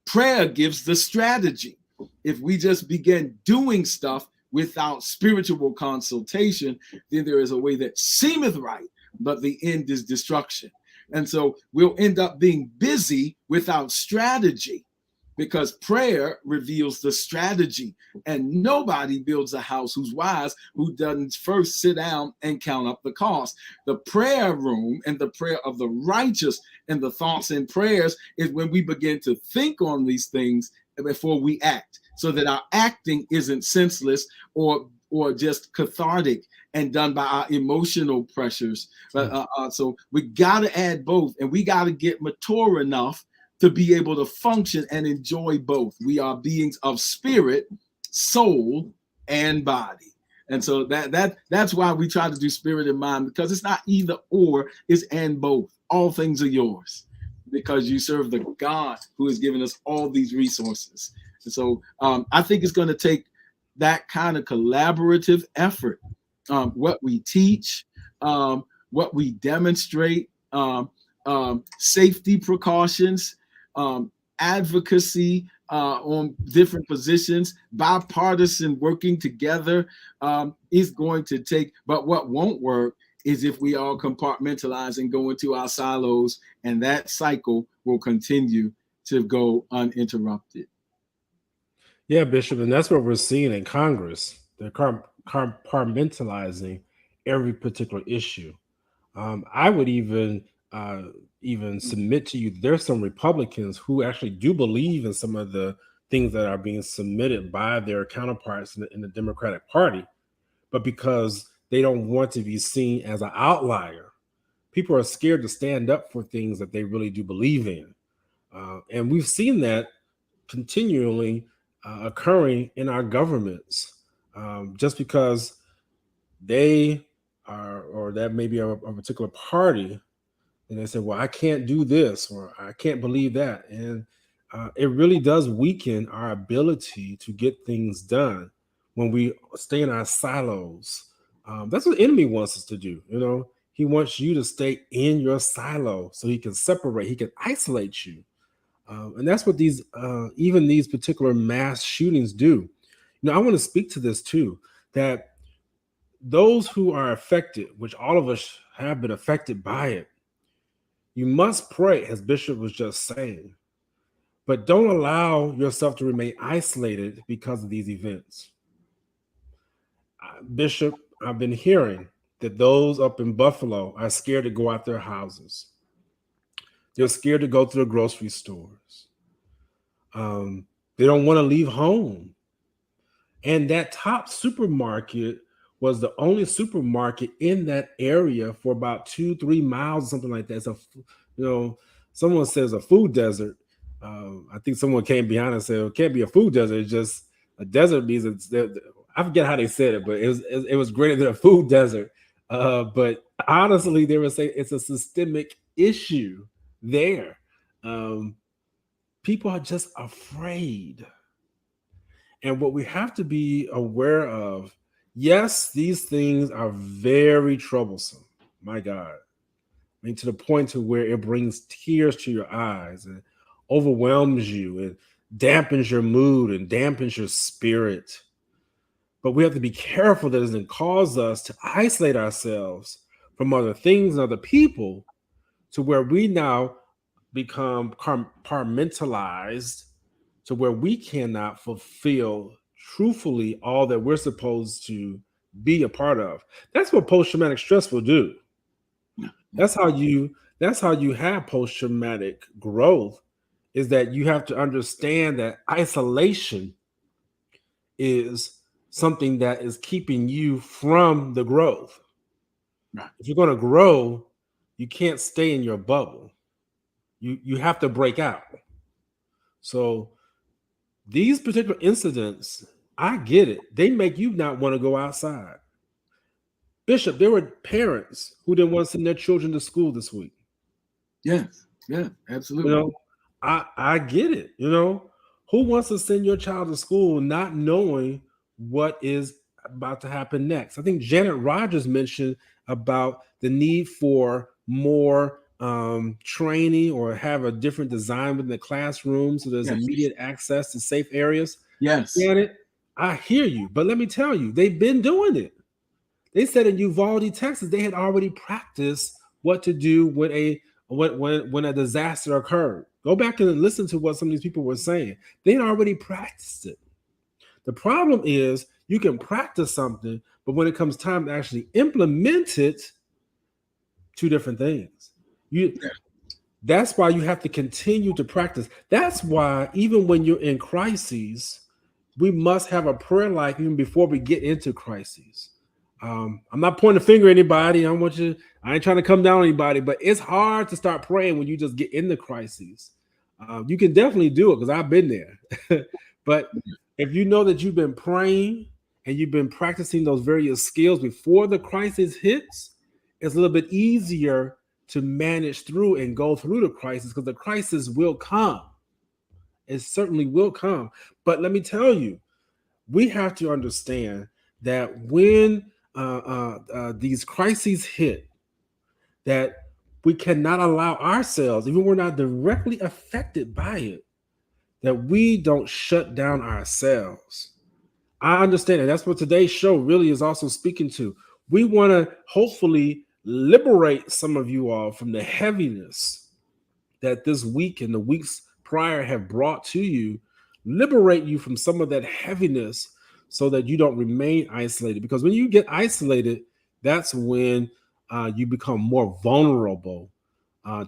Prayer gives the strategy. If we just begin doing stuff without spiritual consultation, then there is a way that seemeth right, but the end is destruction. And so we'll end up being busy without strategy, because prayer reveals the strategy, and nobody builds a house who's wise who doesn't first sit down and count up the cost. The prayer room and the prayer of the righteous and the thoughts and prayers is when we begin to think on these things before we act, so that our acting isn't senseless or just cathartic and done by our emotional pressures. So we got to add both, and we got to get mature enough to be able to function and enjoy both. We are beings of spirit, soul, and body. And so that's why we try to do spirit and mind, because it's not either or, it's and both. All things are yours, because you serve the God who has given us all these resources. And so I think it's going to take that kind of collaborative effort. What we teach, what we demonstrate, safety precautions, advocacy on different positions, bipartisan working together is going to take. But what won't work is if we all compartmentalize and go into our silos, and that cycle will continue to go uninterrupted. Yeah, Bishop, and that's what we're seeing in Congress. They're compartmentalizing every particular issue. I would even submit to you, there's some Republicans who actually do believe in some of the things that are being submitted by their counterparts in the Democratic Party, but because they don't want to be seen as an outlier, people are scared to stand up for things that they really do believe in. And we've seen that continually occurring in our governments, just because they are, or that may be a particular party, and they say, well, I can't do this, or I can't believe that. And it really does weaken our ability to get things done when we stay in our silos. That's what the enemy wants us to do. He wants you to stay in your silo so he can separate, he can isolate you. And that's what even these particular mass shootings do. I want to speak to this too, that those who are affected, which all of us have been affected by it, you must pray, as Bishop was just saying, but don't allow yourself to remain isolated because of these events. Bishop, I've been hearing that those up in Buffalo are scared to go out their houses. They're scared to go to the grocery stores. They don't want to leave home. And that top supermarket was the only supermarket in that area for about 2-3 miles, something like that. So, someone says a food desert. I think someone came behind and said, it can't be a food desert. It's just a desert means I forget how they said it, but it was greater than a food desert. But honestly, they would say it's a systemic issue there. People are just afraid. And what we have to be aware of, yes, these things are very troublesome. My God. I mean, to the point to where it brings tears to your eyes and overwhelms you and dampens your mood and dampens your spirit. But we have to be careful that it doesn't cause us to isolate ourselves from other things and other people to where we now become compartmentalized to where we cannot fulfill truthfully all that we're supposed to be a part of. That's what post-traumatic stress will do. That's how you have post-traumatic growth, is that you have to understand that isolation is something that is keeping you from the growth. Right. If you're going to grow, you can't stay in your bubble. You have to break out. So these particular incidents, I get it. They make you not want to go outside. Bishop, there were parents who didn't want to send their children to school this week. Yes, yeah, absolutely. I get it. Who wants to send your child to school not knowing what is about to happen next? I think Janet Rogers mentioned about the need for more training or have a different design within the classroom so there's immediate access to safe areas. Yes. Janet, I hear you, but let me tell you, they've been doing it. They said in Uvalde, Texas, they had already practiced what to do when a disaster occurred. Go back and listen to what some of these people were saying. They had already practiced it. The problem is you can practice something, but when it comes time to actually implement it, two different things. That's why you have to continue to practice. That's why even when you're in crises, we must have a prayer life even before we get into crises. I'm not pointing a finger at anybody. I ain't trying to come down on anybody, but it's hard to start praying when you just get into crises. You can definitely do it because I've been there. But if you know that you've been praying and you've been practicing those various skills before the crisis hits, it's a little bit easier to manage through and go through the crisis, because the crisis will come. It certainly will come. But let me tell you, we have to understand that when these crises hit, that we cannot allow ourselves, even we're not directly affected by it, that we don't shut down ourselves. I understand, and that's what today's show really is also speaking to. We want to hopefully liberate some of you all from the heaviness that this week and the weeks prior have brought to you, liberate you from some of that heaviness so that you don't remain isolated. Because when you get isolated, that's when you become more vulnerable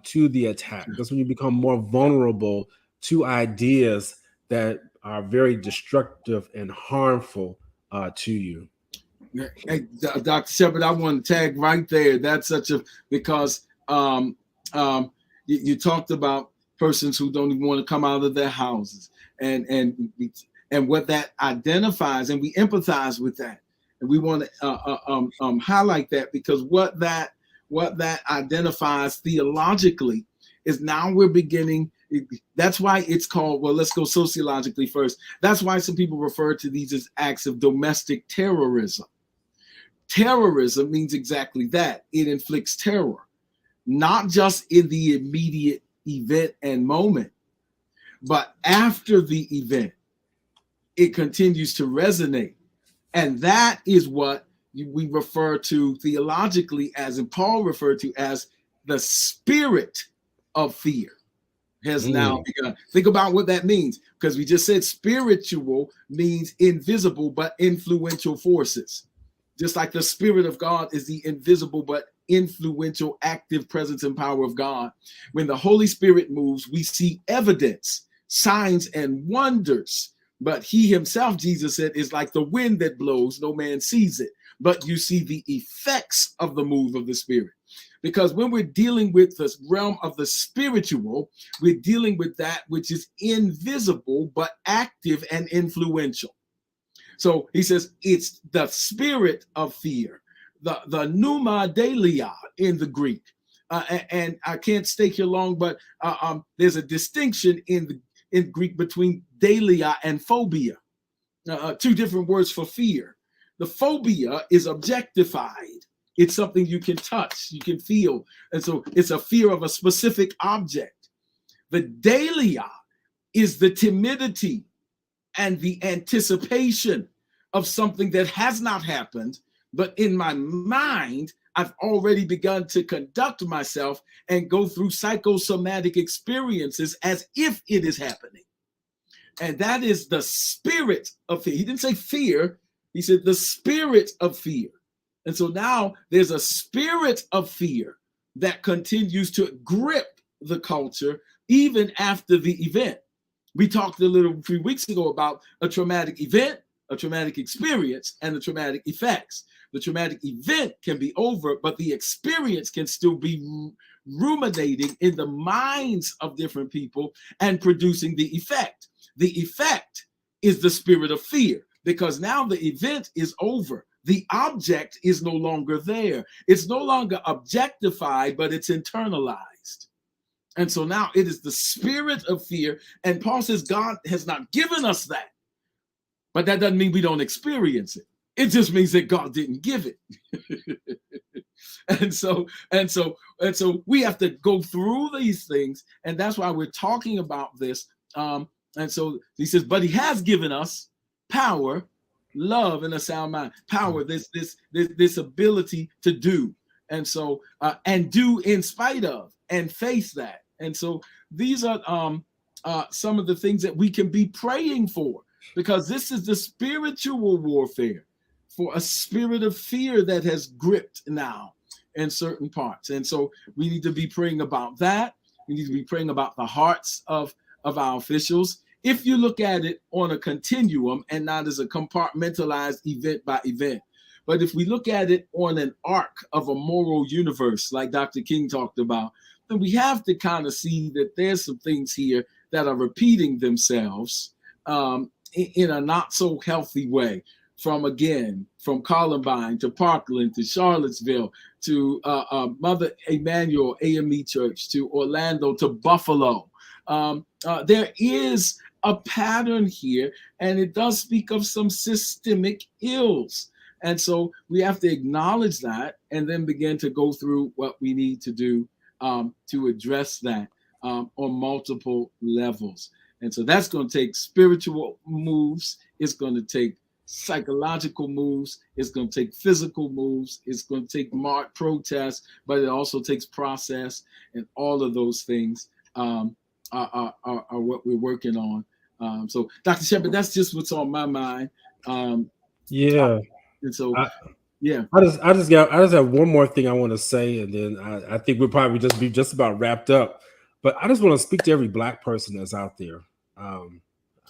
to the attack. That's when you become more vulnerable to ideas that are very destructive and harmful to you. Hey, Dr. Shepard, I want to tag right there. That's because You talked about persons who don't even want to come out of their houses, and what that identifies, and we empathize with that, and we want to highlight that, because what that identifies theologically is now we're beginning. That's why it's called, well, let's go sociologically first. That's why some people refer to these as acts of domestic terrorism. Terrorism means exactly that. It inflicts terror, not just in the immediate event and moment, but after the event, it continues to resonate. And that is what we refer to theologically as, and Paul referred to as, the spirit of fear has now begun. Think about what that means, because we just said spiritual means invisible but influential forces. Just like the Spirit of God is the invisible but influential, active presence and power of God. When the Holy Spirit moves, we see evidence, signs, and wonders. But he himself, Jesus said, is like the wind that blows, no man sees it, but you see the effects of the move of the Spirit. Because when we're dealing with the realm of the spiritual, we're dealing with that which is invisible but active and influential. So he says it's the spirit of fear, the pneuma delia in the Greek. And I can't stay here long, but there's a distinction in Greek between delia and phobia, two different words for fear. The phobia is objectified. It's something you can touch, you can feel. And so it's a fear of a specific object. The delia is the timidity and the anticipation of something that has not happened, but in my mind, I've already begun to conduct myself and go through psychosomatic experiences as if it is happening. And that is the spirit of fear. He didn't say fear, he said the spirit of fear. And so now there's a spirit of fear that continues to grip the culture even after the event. We talked a few weeks ago about a traumatic event, a traumatic experience, and the traumatic effects. The traumatic event can be over, but the experience can still be ruminating in the minds of different people and producing the effect. The effect is the spirit of fear, because now the event is over. The object is no longer there. It's no longer objectified, but it's internalized. And so now it is the spirit of fear. And Paul says God has not given us that. But that doesn't mean we don't experience it. It just means that God didn't give it. and so we have to go through these things. And that's why we're talking about this. And so he says, but he has given us power, love, and a sound mind. Power, this ability to do. And so, and do in spite of, and face that. And so these are some of the things that we can be praying for, because this is the spiritual warfare for a spirit of fear that has gripped now in certain parts. And so we need to be praying about that. We need to be praying about the hearts of our officials. If you look at it on a continuum and not as a compartmentalized event by event, but if we look at it on an arc of a moral universe, like Dr. King talked about, then we have to kind of see that there's some things here that are repeating themselves in a not so healthy way. From Columbine to Parkland to Charlottesville to Mother Emanuel AME Church to Orlando to Buffalo. There is a pattern here, and it does speak of some systemic ills. And so we have to acknowledge that and then begin to go through what we need to do to address that on multiple levels. And so that's going to take spiritual moves. It's going to take psychological moves. It's going to take physical moves. It's going to take protests, but it also takes process, and all of those things are what we're working on. So, Dr. Shepard, that's just what's on my mind. Yeah. And so, I just have one more thing I want to say, and then I think we'll probably just be just about wrapped up. But I just want to speak to every Black person that's out there, and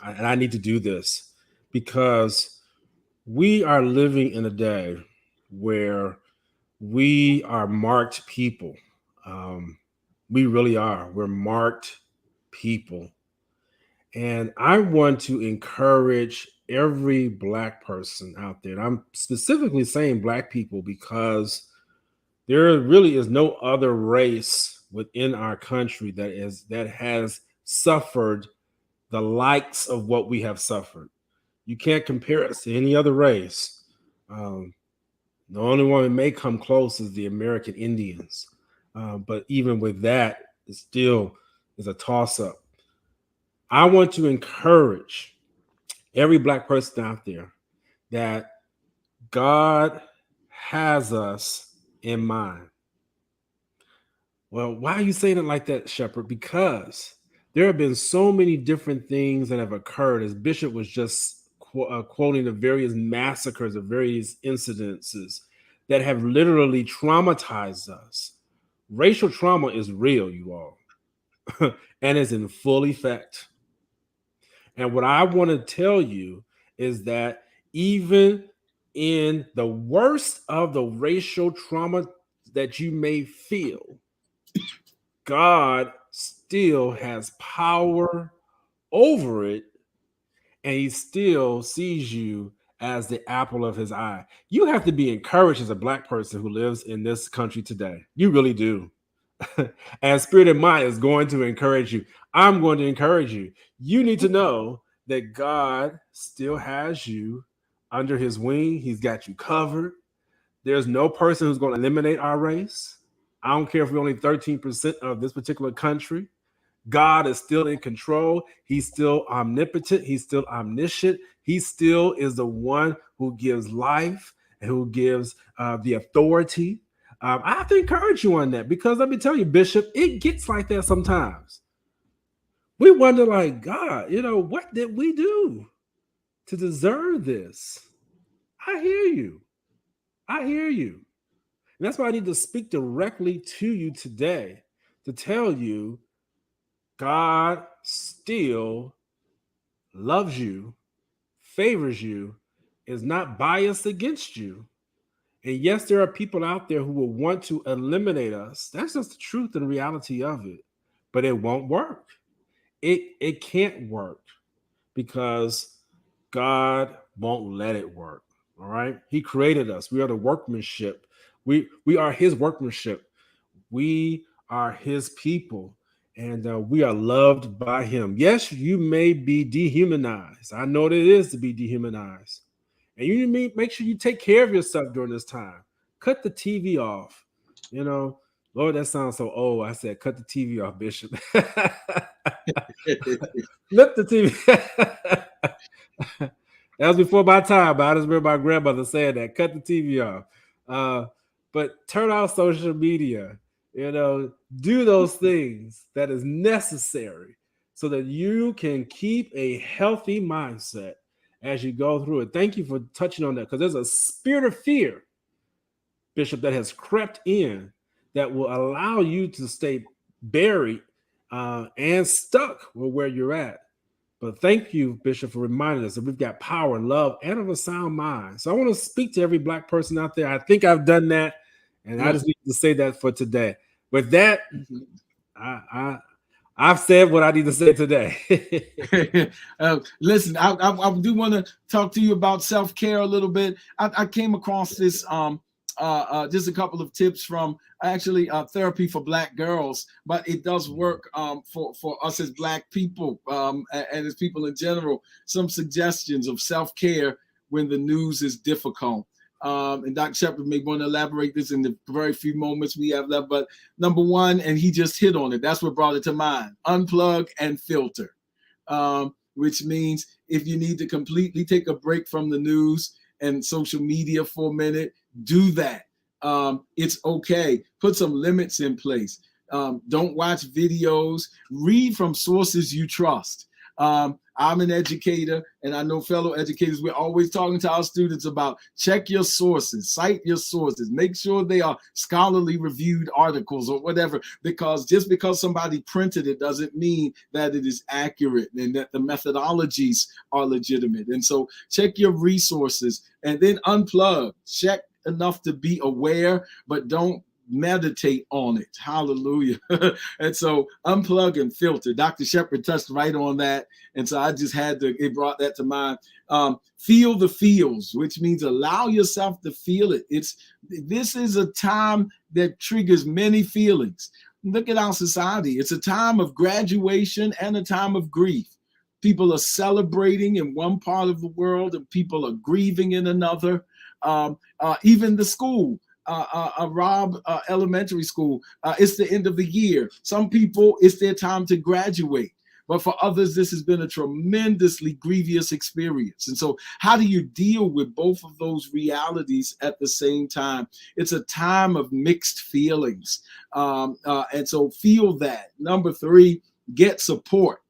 I need to do this because we are living in a day where we are marked people. We really are. We're marked people. And I want to encourage every Black person out there. And I'm specifically saying Black people because there really is no other race within our country that has suffered the likes of what we have suffered. You can't compare us to any other race. The only one that may come close is the American Indians. But even with that, it still is a toss-up. I want to encourage every Black person out there that God has us in mind. Well, why are you saying it like that, Shepherd? Because there have been so many different things that have occurred, as Bishop was just quoting the various massacres, the various incidences that have literally traumatized us. Racial trauma is real, you all, and is in full effect. And what I want to tell you is that even in the worst of the racial trauma that you may feel, God still has power over it, and he still sees you as the apple of his eye. You have to be encouraged as a Black person who lives in this country today. You really do. And Spirit and Mind is going to encourage you. I'm going to encourage you. You need to know that God still has you under his wing. He's got you covered. There's no person who's going to eliminate our race. I don't care if we're only 13% of this particular country. God is still in control. He's still omnipotent. He's still omniscient. He still is the one who gives life and who gives the authority. I have to encourage you on that, because let me tell you, Bishop, it gets like that sometimes. We wonder, like, God, what did we do to deserve this? I hear you. I hear you. And that's why I need to speak directly to you today to tell you God still loves you, favors you, is not biased against you. And yes, there are people out there who will want to eliminate us. That's just the truth and reality of it. But it won't work. It can't work because God won't let it work. All right. He created us. We are the workmanship. We are his workmanship. We are his people. And we are loved by him. Yes, you may be dehumanized. I know what it is to be dehumanized. And you need to make sure you take care of yourself during this time. Cut the TV off. Lord, that sounds so old. I said, cut the TV off, Bishop. Flip the TV. That was before my time, but I just remember my grandmother saying that. Cut the TV off. But turn off social media. Do those things that is necessary so that you can keep a healthy mindset as you go through it. Thank you for touching on that, because there's a spirit of fear, Bishop, that has crept in that will allow you to stay buried and stuck with where you're at. But thank you, Bishop, for reminding us that we've got power, love, and of a sound mind. So I want to speak to every Black person out there. I think I've done that, and I just need to say that for today. With that, I've said what I need to say today. Listen, I do want to talk to you about self-care a little bit. I came across this just a couple of tips from actually therapy for Black girls, but it does work for us as Black people and as people in general. Some suggestions of self-care when the news is difficult. And Dr. Shepherd may want to elaborate this in the very few moments we have left. But number one, and he just hit on it, that's what brought it to mind: unplug and filter, which means if you need to completely take a break from the news and social media for a minute, do that. It's okay. Put some limits in place. Don't watch videos. Read from sources you trust. I'm an educator, and I know fellow educators, we're always talking to our students about check your sources, cite your sources, make sure they are scholarly reviewed articles or whatever, because just because somebody printed it doesn't mean that it is accurate and that the methodologies are legitimate. And so check your resources and then unplug. Check enough to be aware, but don't meditate on it. Hallelujah. And so unplug and filter. Dr. Shepherd touched right on that. And so I just it brought that to mind. Feel the feels, which means allow yourself to feel it. This is a time that triggers many feelings. Look at our society. It's a time of graduation and a time of grief. People are celebrating in one part of the world and people are grieving in another. Even the school, Rob Elementary School, it's the end of the year. Some people, it's their time to graduate. But for others, this has been a tremendously grievous experience. And so how do you deal with both of those realities at the same time? It's a time of mixed feelings. And so feel that. Number 3, get support.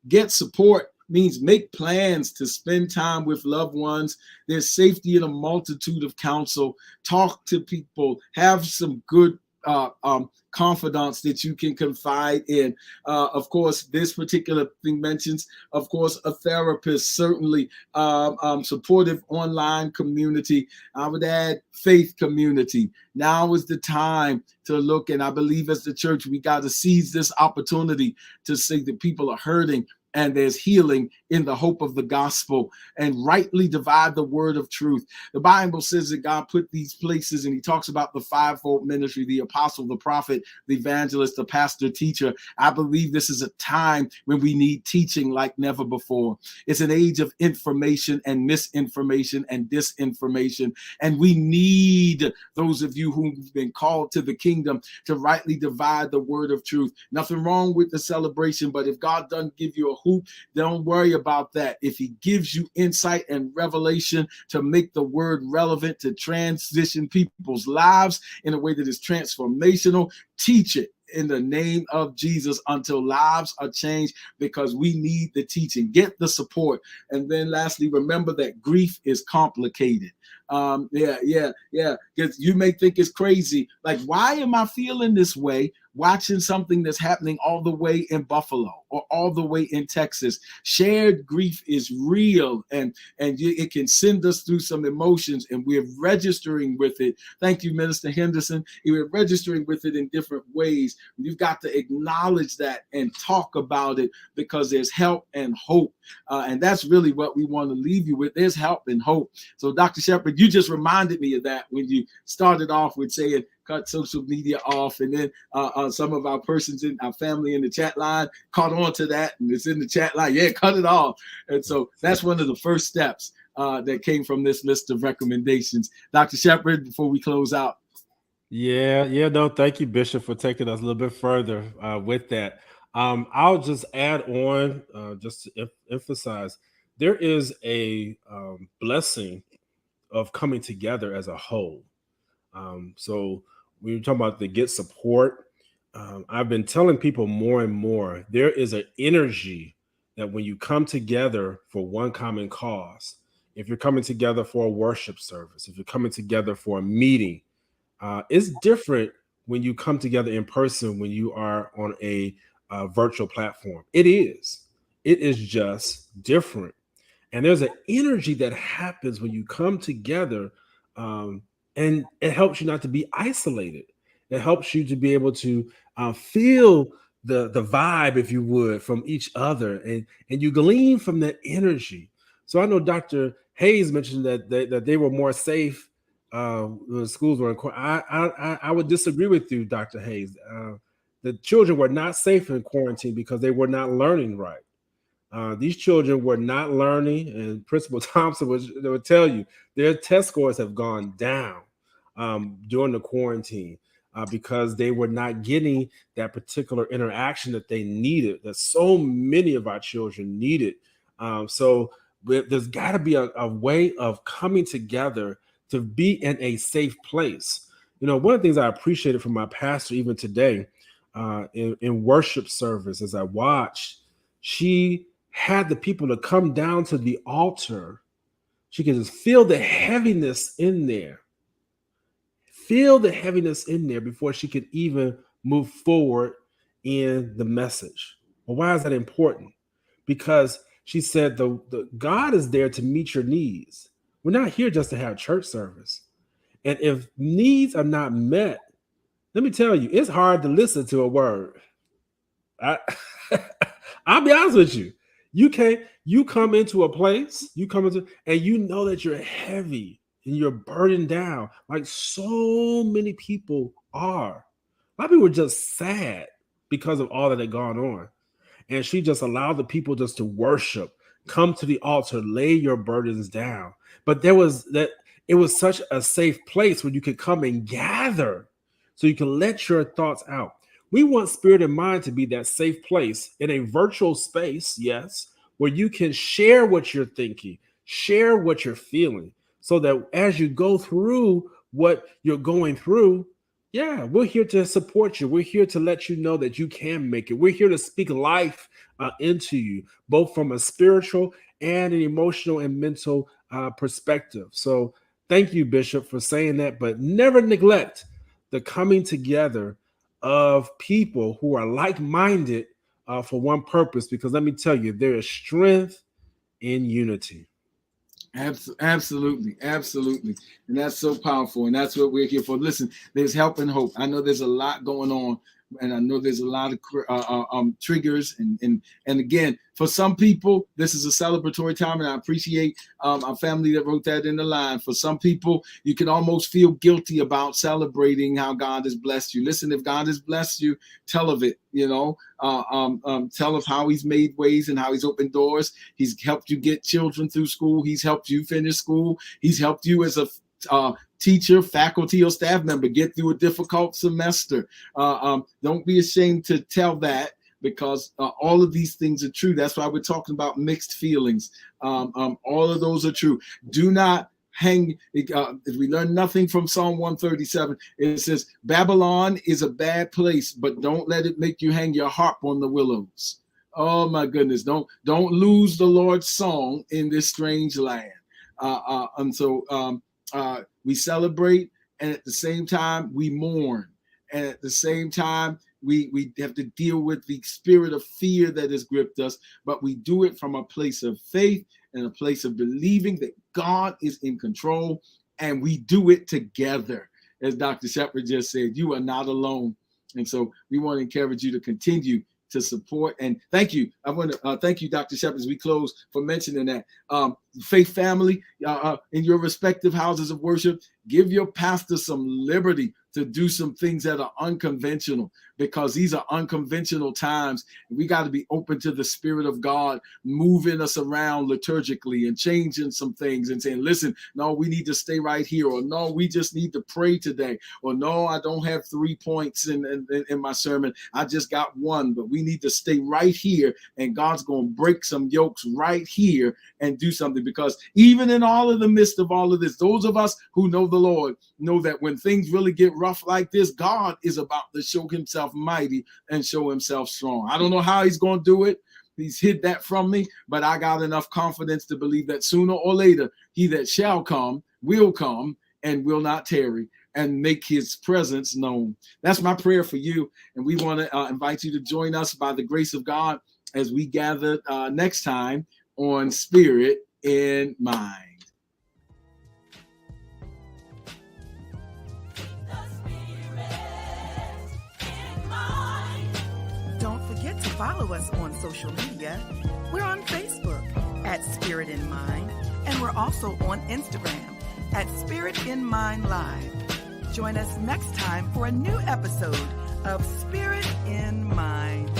Get support means make plans to spend time with loved ones. There's safety in a multitude of counsel. Talk to people. Have some good confidants that you can confide in. Of course, this particular thing mentions, of course, a therapist, certainly supportive online community. I would add faith community. Now is the time to look, and I believe as the church, we got to seize this opportunity to say that people are hurting and there's healing in the hope of the gospel, and rightly divide the word of truth. The Bible says that God put these places, and he talks about the fivefold ministry, the apostle, the prophet, the evangelist, the pastor, teacher. I believe this is a time when we need teaching like never before. It's an age of information and misinformation and disinformation, and we need those of you who've been called to the kingdom to rightly divide the word of truth. Nothing wrong with the celebration, but if God doesn't give you a hoop, don't worry about that. If he gives you insight and revelation to make the word relevant, to transition people's lives in a way that is transformational, teach it in the name of Jesus until lives are changed, because we need the teaching. Get the support. And then lastly, remember that grief is complicated. Because you may think it's crazy. Like, why am I feeling this way watching something that's happening all the way in Buffalo or all the way in Texas? Shared grief is real, and it can send us through some emotions, and we're registering with it. Thank you, Minister Henderson. We're registering with it in different ways. You've got to acknowledge that and talk about it, because there's help and hope. And that's really what we want to leave you with. There's help and hope. So Dr. Shepherd, you just reminded me of that when you started off with saying, cut social media off. And then some of our persons in our family in the chat line caught on to that, and it's in the chat line. Yeah, cut it off. And so that's one of the first steps that came from this list of recommendations. Dr. Shepherd, before we close out. No, thank you, Bishop, for taking us a little bit further with that. I'll just add on, just to emphasize, there is a blessing of coming together as a whole. So when you're talking about the get support, I've been telling people more and more, there is an energy that when you come together for one common cause, if you're coming together for a worship service, if you're coming together for a meeting, it's different when you come together in person when you are on a virtual platform. It is just different. And there's an energy that happens when you come together, and it helps you not to be isolated. It helps you to be able to feel the vibe, if you would, from each other, and you glean from that energy. So I know Dr. Hayes mentioned that they were more safe. The schools were in quarantine. I would disagree with you, Dr. Hayes. The children were not safe in quarantine because they were not learning right. These children were not learning, and Principal Thompson would tell you their test scores have gone down during the quarantine because they were not getting that particular interaction that they needed, that so many of our children needed. So there's got to be a way of coming together to be in a safe place. You know, one of the things I appreciated from my pastor even today in worship service, as I watched, she had the people to come down to the altar. She could just feel the heaviness in there. Feel the heaviness in there before she could even move forward in the message. Well, why is that important? Because she said the God is there to meet your needs. We're not here just to have church service. And if needs are not met, let me tell you, it's hard to listen to a word. I'll be honest with you. You come into a place, and you know that you're heavy and you're burdened down, like so many people are. A lot of people are just sad because of all that had gone on. And she just allowed the people just to worship, come to the altar, lay your burdens down. But it was such a safe place where you could come and gather so you can let your thoughts out. We want Spirit and Mind to be that safe place in a virtual space, yes, where you can share what you're thinking, share what you're feeling, so that as you go through what you're going through, yeah, we're here to support you. We're here to let you know that you can make it. We're here to speak life into you, both from a spiritual and an emotional and mental perspective. So thank you, Bishop, for saying that, but never neglect the coming together of people who are like-minded for one purpose, because let me tell you, there is strength in unity. Absolutely. And that's so powerful. And that's what we're here for. Listen, there's help and hope. I know there's a lot going on, and I know there's a lot of triggers. And again, for some people, this is a celebratory time, and I appreciate our family that wrote that in the line. For some people, you can almost feel guilty about celebrating how God has blessed you. Listen, if God has blessed you, tell of it. Tell of how he's made ways and how he's opened doors. He's helped you get children through school. He's helped you finish school. He's helped you as a teacher, faculty, or staff member get through a difficult semester. Don't be ashamed to tell that, because all of these things are true. That's why we're talking about mixed feelings. All of those are true. Do not hang. If we learn nothing from Psalm 137, it says, Babylon is a bad place, but don't let it make you hang your harp on the willows. Oh my goodness. Don't lose the Lord's song in this strange land. We celebrate, and at the same time we mourn, and at the same time we have to deal with the spirit of fear that has gripped us, but we do it from a place of faith and a place of believing that God is in control, and we do it together. As Dr. Shepard just said, you are not alone. And so we want to encourage you to continue to support, and thank you. I want to thank you, Dr. Shepard, as we close, for mentioning that. Faith family, in your respective houses of worship, give your pastor some liberty to do some things that are unconventional, because these are unconventional times. We got to be open to the Spirit of God moving us around liturgically and changing some things and saying, listen, no, we need to stay right here, or no, we just need to pray today, or no, I don't have 3 points in my sermon, I just got one, but we need to stay right here, and God's going to break some yokes right here and do something. Because even in all of the midst of all of this, those of us who know the Lord know that when things really get rough like this, God is about to show himself mighty and show himself strong. I don't know how he's going to do it. He's hid that from me, but I got enough confidence to believe that sooner or later, he that shall come will come and will not tarry and make his presence known. That's my prayer for you. And we want to invite you to join us by the grace of God as we gather next time on Spirit in Mind. Don't forget to follow us on social media. We're on Facebook at Spirit in Mind, and we're also on Instagram at Spirit in Mind Live. Join us next time for a new episode of Spirit in Mind.